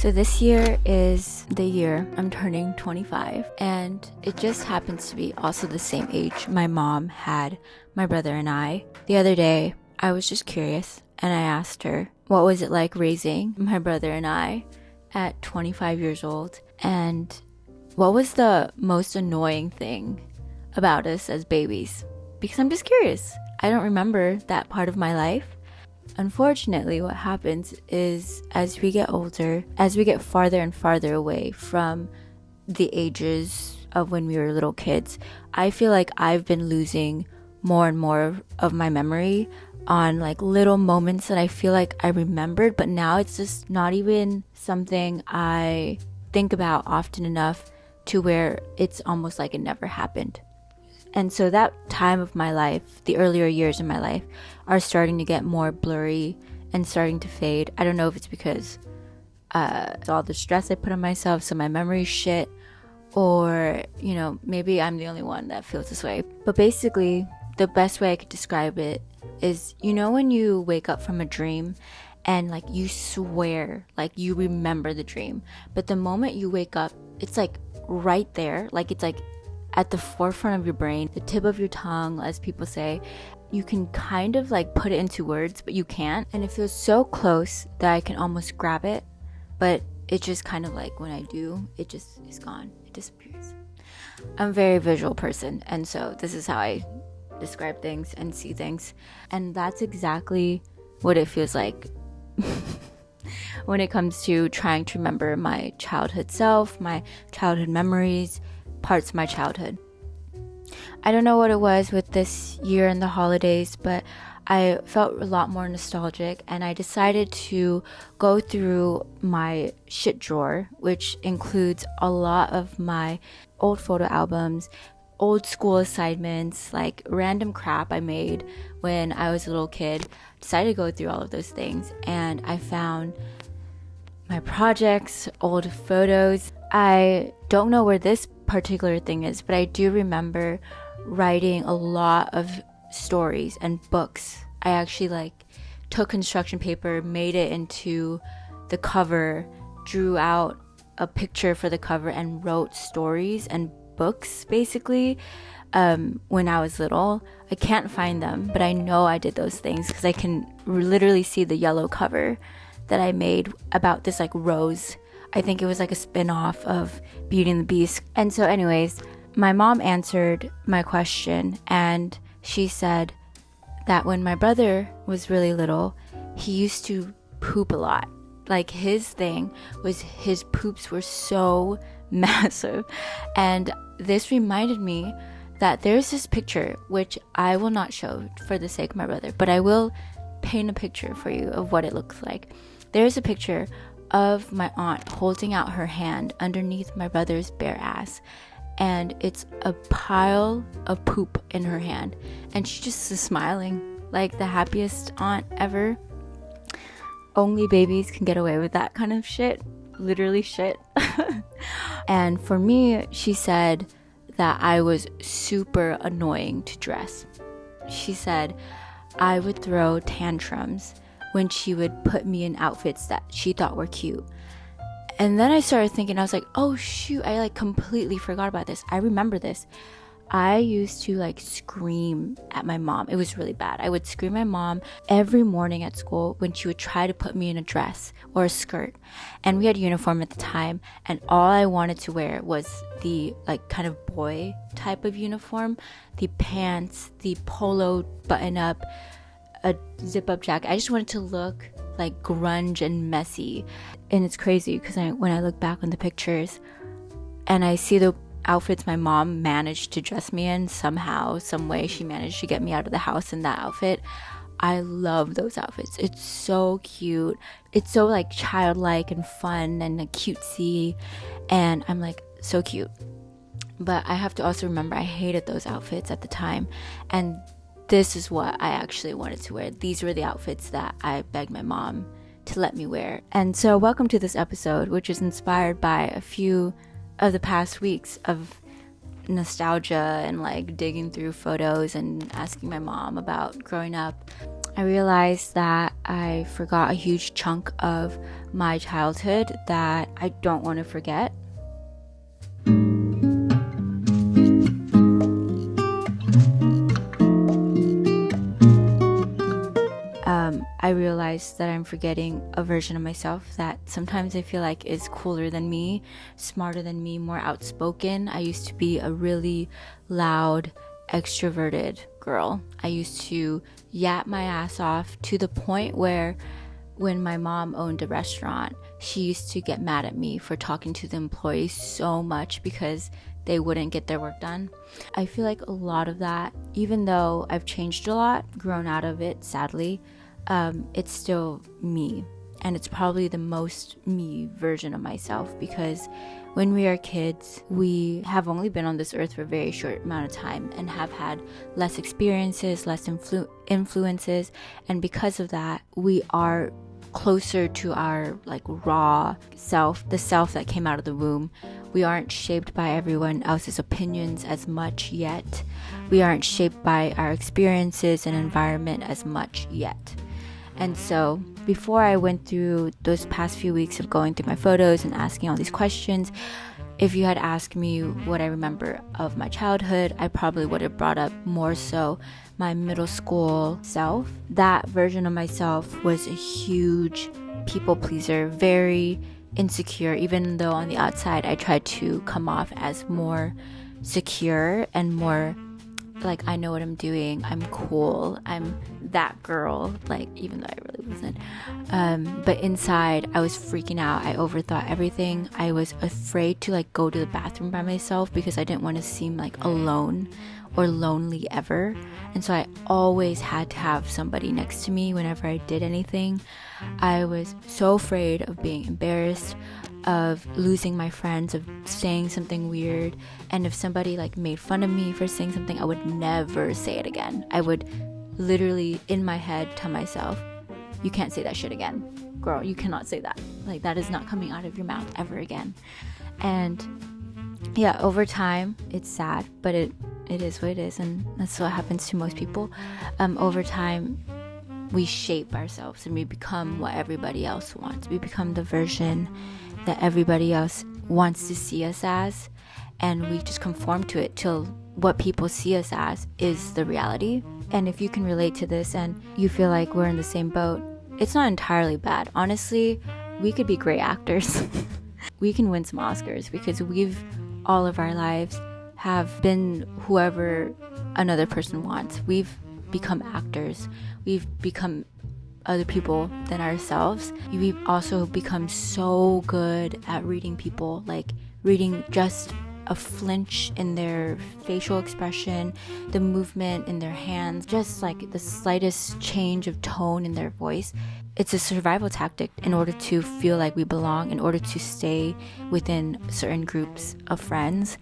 So this year is the year I'm turning 25, and it just happens to be also the same age my mom had my brother and I. The other day, I was just curious, and I asked her, what was it like raising my brother and I at 25 years old? And what was the most annoying thing about us as babies? Because I'm just curious. I don't remember that part of my life. Unfortunately, what happens is as we get older, as we get farther and farther away from the ages of when we were little kids, I feel like I've been losing more and more of my memory on like little moments that I feel like I remembered, but now it's just not even something I think about often enough to where it's almost like it never happened. And so that time of my life, the earlier years in my life, are starting to get more blurry and starting to fade. I don't know if it's because all the stress I put on myself, so my memory's shit, or, you know, maybe I'm the only one that feels this way. But basically, the best way I could describe it is, you know, when you wake up from a dream and like you swear, like you remember the dream, but the moment you wake up, it's like right there, like it's like at the forefront of your brain, the tip of your tongue, as people say. You can kind of like put it into words, but you can't. And it feels so close that I can almost grab it, but it just kind of like when I do, it just is gone. It disappears. I'm a very visual person, and so this is how I describe things and see things. And that's exactly what it feels like when it comes to trying to remember my childhood self, my childhood memories, parts of my childhood. I don't know what it was with this year and the holidays, but I felt a lot more nostalgic, and I decided to go through my shit drawer, which includes a lot of my old photo albums, old school assignments, like random crap I made when I was a little kid. Decided to go through all of those things, and I found my projects, old photos. I don't know where this particular thing is, but I do remember writing a lot of stories and books. I actually like took construction paper, made it into the cover, drew out a picture for the cover, and wrote stories and books basically when I was little. I can't find them, but I know I did those things because I can literally see the yellow cover that I made about this like rose. I think it was like a spin-off of Beauty and the Beast. And so anyways, my mom answered my question, and she said that when my brother was really little, he used to poop a lot. Like his thing was his poops were so massive. And this reminded me that there's this picture, which I will not show for the sake of my brother, but I will paint a picture for you of what it looks like. There's a picture of my aunt holding out her hand underneath my brother's bare ass, and it's a pile of poop in her hand, and she just is smiling like the happiest aunt ever. Only babies can get away with that kind of shit, literally shit. And for me, she said that I was super annoying to dress. She said I would throw tantrums when she would put me in outfits that she thought were cute. And then I started thinking, I was like, oh shoot, I like completely forgot about this. I remember this. I used to like scream at my mom. It was really bad. I would scream at my mom every morning at school when she would try to put me in a dress or a skirt. And we had uniform at the time, and all I wanted to wear was the like kind of boy type of uniform, the pants, the polo button up, a zip up jacket. I just wanted to look like grunge and messy. And it's crazy because when I look back on the pictures and I see the outfits my mom managed to dress me in, somehow, some way she managed to get me out of the house in that outfit. I love those outfits. It's so cute. It's so like childlike and fun and like, cutesy, and I'm like so cute. But I have to also remember I hated those outfits at the time, and this is what I actually wanted to wear. These were the outfits that I begged my mom to let me wear. And so welcome to this episode, which is inspired by a few of the past weeks of nostalgia and like digging through photos and asking my mom about growing up. I realized that I forgot a huge chunk of my childhood that I don't want to forget. I realized that I'm forgetting a version of myself that sometimes I feel like is cooler than me, smarter than me, more outspoken. I used to be a really loud, extroverted girl. I used to yap my ass off to the point where when my mom owned a restaurant, she used to get mad at me for talking to the employees so much because they wouldn't get their work done. I feel like a lot of that, even though I've changed a lot, grown out of it, sadly, it's still me. And it's probably the most me version of myself, because when we are kids, we have only been on this earth for a very short amount of time and have had less experiences, less influences. And because of that, we are closer to our like raw self, the self that came out of the womb. We aren't shaped by everyone else's opinions as much yet. We aren't shaped by our experiences and environment as much yet. And so before I went through those past few weeks of going through my photos and asking all these questions, if you had asked me what I remember of my childhood, I probably would have brought up more so my middle school self. That version of myself was a huge people pleaser, very insecure, even though on the outside I tried to come off as more secure and more like, I know what I'm doing, I'm cool, I'm that girl, like, even though I really wasn't. But inside, I was freaking out. I overthought everything. I was afraid to like go to the bathroom by myself because I didn't want to seem like alone or lonely ever. And so I always had to have somebody next to me whenever I did anything. I was so afraid of being embarrassed, of losing my friends, of saying something weird. And if somebody like made fun of me for saying something, I would never say it again. I would literally in my head tell myself, you can't say that shit again. Girl, you cannot say that. Like, that is not coming out of your mouth ever again. And yeah, over time, it's sad, but it is what it is, and that's what happens to most people. Over time, we shape ourselves and we become what everybody else wants. We become the version that everybody else wants to see us as, and we just conform to it till what people see us as is the reality. And if you can relate to this and you feel like we're in the same boat, it's not entirely bad. Honestly, we could be great actors. We can win some Oscars because we've all of our lives have been whoever another person wants. We've become actors. We've become other people than ourselves. We've also become so good at reading people, like reading just a flinch in their facial expression, the movement in their hands, just like the slightest change of tone in their voice. It's a survival tactic in order to feel like we belong, in order to stay within certain groups of friends.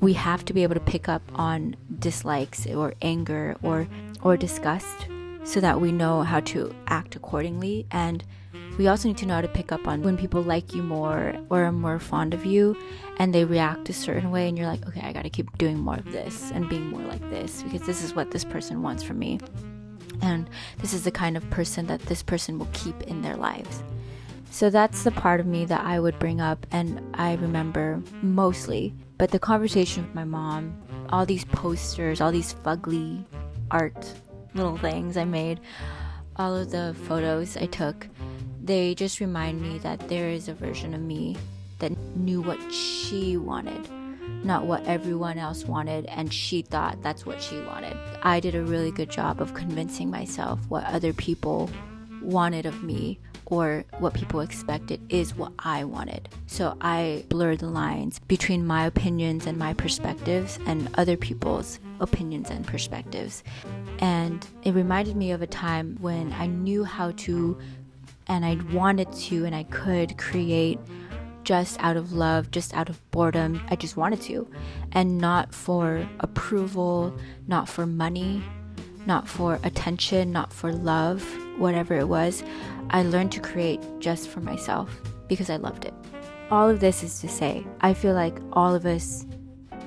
We have to be able to pick up on dislikes or anger or disgust so that we know how to act accordingly. And we also need to know how to pick up on when people like you more or are more fond of you and they react a certain way, and you're like, okay, I gotta keep doing more of this and being more like this because this is what this person wants from me. And this is the kind of person that this person will keep in their lives. So that's the part of me that I would bring up and I remember mostly. But the conversation with my mom, all these posters, all these fugly art little things I made, all of the photos I took, they just remind me that there is a version of me that knew what she wanted, not what everyone else wanted, and she thought that's what she wanted. I did a really good job of convincing myself what other people wanted of me or what people expected is what I wanted. So I blurred the lines between my opinions and my perspectives and other people's opinions and perspectives. And it reminded me of a time when I knew how to, and I wanted to, and I could create just out of love, just out of boredom. I just wanted to, and not for approval, not for money, not for attention, not for love, whatever it was. I learned to create just for myself because I loved it. All of this is to say, I feel like all of us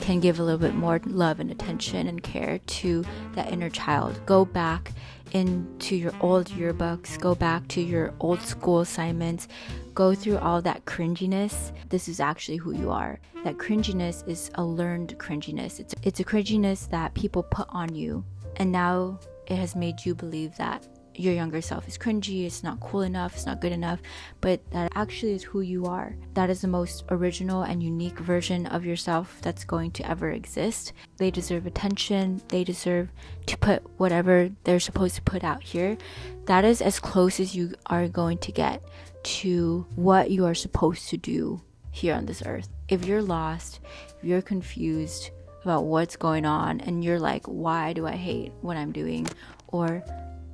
can give a little bit more love and attention and care to that inner child. Go back into your old yearbooks, go back to your old school assignments, go through all that cringiness. This is actually who you are. That cringiness is a learned cringiness. It's a cringiness that people put on you, and now it has made you believe that your younger self is cringy, it's not cool enough, it's not good enough, but that actually is who you are. That is the most original and unique version of yourself that's going to ever exist. They deserve attention, they deserve to put whatever they're supposed to put out here. That is as close as you are going to get to what you are supposed to do here on this earth. If you're lost, if you're confused about what's going on, and you're like, why do I hate what I'm doing? Or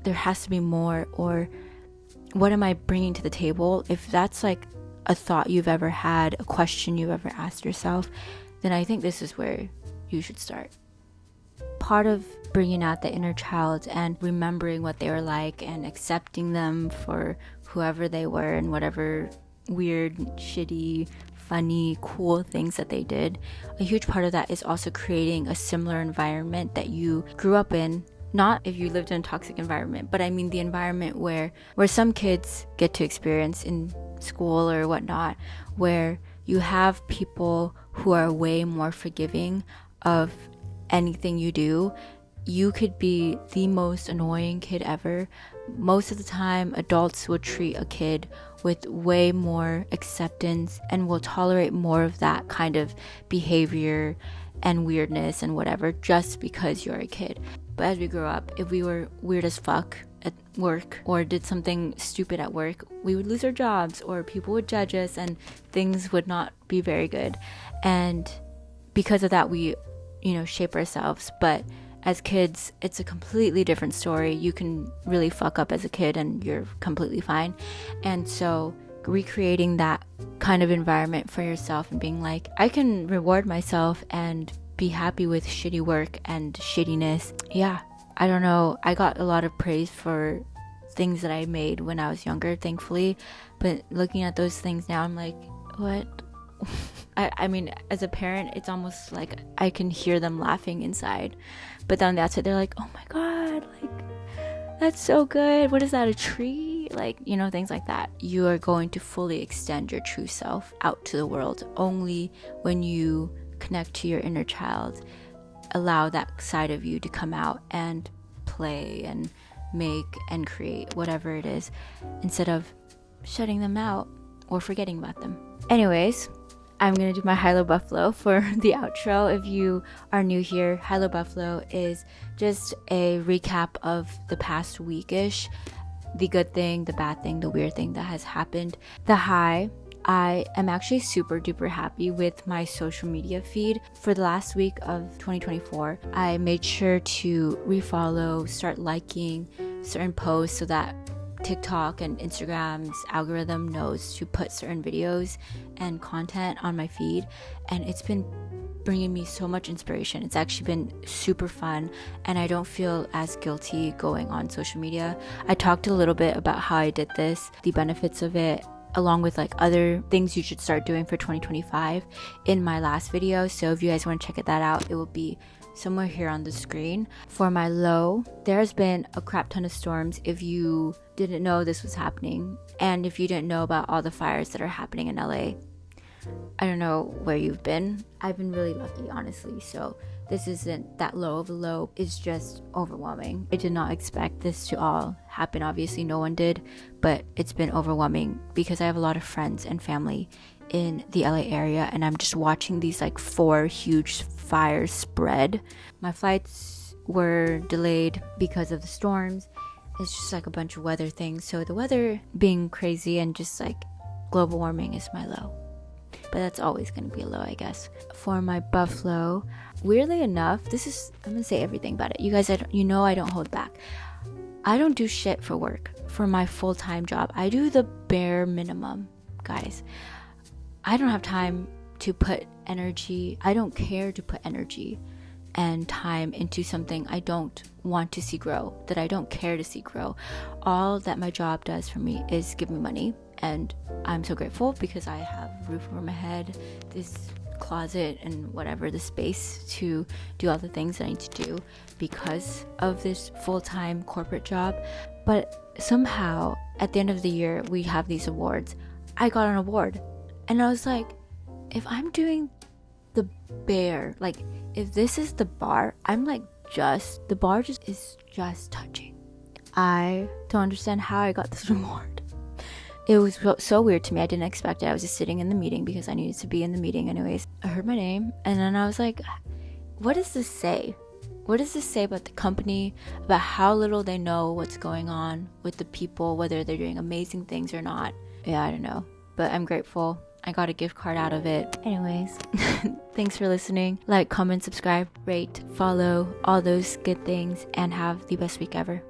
there has to be more, or what am I bringing to the table? If that's like a thought you've ever had, a question you've ever asked yourself, then I think this is where you should start. Part of bringing out the inner child and remembering what they were like and accepting them for whoever they were and whatever weird, shitty, funny, cool things that they did, a huge part of that is also creating a similar environment that you grew up in. Not if you lived in a toxic environment, but I mean the environment where some kids get to experience in school or whatnot, where you have people who are way more forgiving of anything you do. You could be the most annoying kid ever. Most of the time, adults will treat a kid with way more acceptance and will tolerate more of that kind of behavior and weirdness and whatever, just because you're a kid. But as we grow up, if we were weird as fuck at work or did something stupid at work, we would lose our jobs, or people would judge us, and things would not be very good. And because of that, we, shape ourselves. But as kids, it's a completely different story. You can really fuck up as a kid and you're completely fine. And so recreating that kind of environment for yourself and being like, I can reward myself and be happy with shitty work and shittiness. Yeah, I don't know. I got a lot of praise for things that I made when I was younger, thankfully. But looking at those things now, I'm like, what? I mean, as a parent, it's almost like I can hear them laughing inside. But then that's it. They're like, oh my God, like, that's so good. What is that, a tree? Like, things like that. You are going to fully extend your true self out to the world only when you connect to your inner child. Allow that side of you to come out and play and make and create whatever it is, instead of shutting them out or forgetting about them. Anyways, I'm going to do my Hilo Buffalo for the outro. If you are new here, Hilo Buffalo is just a recap of the past weekish, the good thing, the bad thing, the weird thing that has happened. The high, I am actually super duper happy with my social media feed. For the last week of 2024, I made sure to refollow, start liking certain posts so that TikTok and Instagram's algorithm knows to put certain videos and content on my feed, and it's been bringing me so much inspiration. It's actually been super fun, and I don't feel as guilty going on social media. I talked a little bit about how I did this, the benefits of it, along with like other things you should start doing for 2025 in my last video. So if you guys want to check that out, it will be somewhere here on the screen. For my low, there's been a crap ton of storms. If you didn't know this was happening, and if you didn't know about all the fires that are happening in LA, I don't know where you've been. I've been really lucky, honestly. So this isn't that low of a low. It's just overwhelming. I did not expect this to all happen. Obviously, no one did, but it's been overwhelming because I have a lot of friends and family in the LA area, and I'm just watching these like 4 huge fires spread. My flights were delayed because of the storms. It's just like a bunch of weather things. So the weather being crazy and just like global warming is my low. But that's always going to be a low, I guess. For my buffalo, weirdly enough, I'm going to say everything about it. You guys, I don't hold back. I don't do shit for work, for my full-time job. I do the bare minimum, guys. I don't have time to put energy. I don't care to put energy and time into something I don't want to see grow, that I don't care to see grow. All that my job does for me is give me money, and I'm so grateful because I have a roof over my head, this closet and whatever, the space to do all the things that I need to do because of this full-time corporate job. But somehow at the end of the year we have these awards. I got an award and I was like, if I'm doing the bare, like if this is the bar, I'm like the bar is just touching. I don't understand how I got this award. It was so weird to me. I didn't expect it. I was just sitting in the meeting because I needed to be in the meeting anyways. I heard my name and then I was like, what does this say? What does this say about the company, about how little they know what's going on with the people, whether they're doing amazing things or not? Yeah, I don't know. But I'm grateful. I got a gift card out of it. Anyways, thanks for listening. Like, comment, subscribe, rate, follow, all those good things, and have the best week ever.